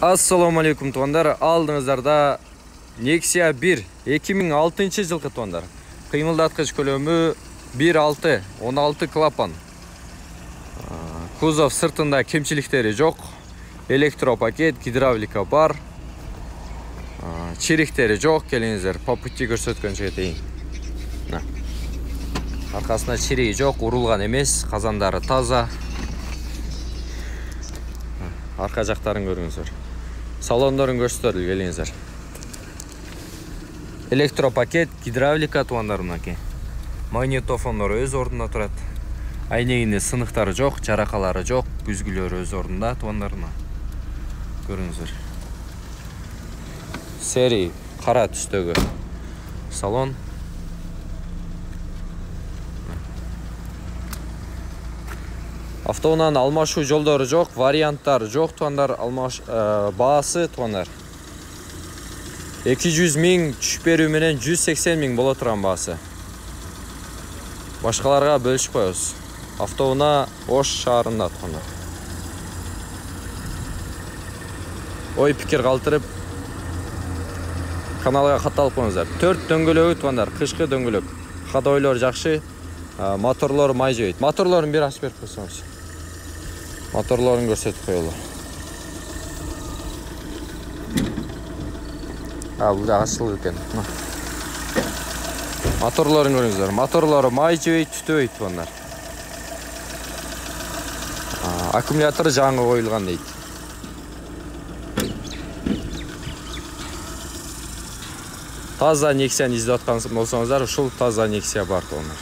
Assalamu alaikum туғандар. Алдыңыздарда Nexia 1 2006 жылғы туғандар. Қимылдатқыш көлемі 1.6, 16 клапан. Кузов сыртында кемшіліктері жоқ. Электропакет, гидравлика бар. Черіктері жоқ. Келіңіздер, по пути көрсеткенше етейін. Арқасында черегі жоқ, урылған емес, қазандары таза. Арқа жақтарын көріңіздер. Салондарын көрсетеді, келіңіздер. Электропакет, гидравлика туғандарына ке. Магнитофондар өз орнында тұрады. Айнегінде сынықтары жоқ, жарақалары жоқ, бүзгілері өз орнында туғандарына. Көріңіздер. Сери қара түстегі салон. Автоунан алмашу жолдары жоқ, варианттар жоқ туғандар, бағасы туғандар. 200 мың түшіп беру менен 180 мың бола тұрған бағасы. Башқаларға бөлішіп қойыз. Автоуна Ош шаарында туғандар. Ой пікір қалтырып, каналға қаталып қойыңыздар. 4 дөңгөлөгі туғандар, қышқы дөңгөлөк. Ходойлар жақшы, моторлар май жойды. Моторларын бір ашып беріп қойсаңыз. Моторларын көрсетіп қойылар. Бұл да ашылды екен. Моторларын көріңіздер. Моторлары май жойды, түтөйді бұндар. Аккумуляторы жаңы қойылған дейді. Таза Nexia іздеп жатқан болсаңыздар, ушул таза Nexia бар туғандар.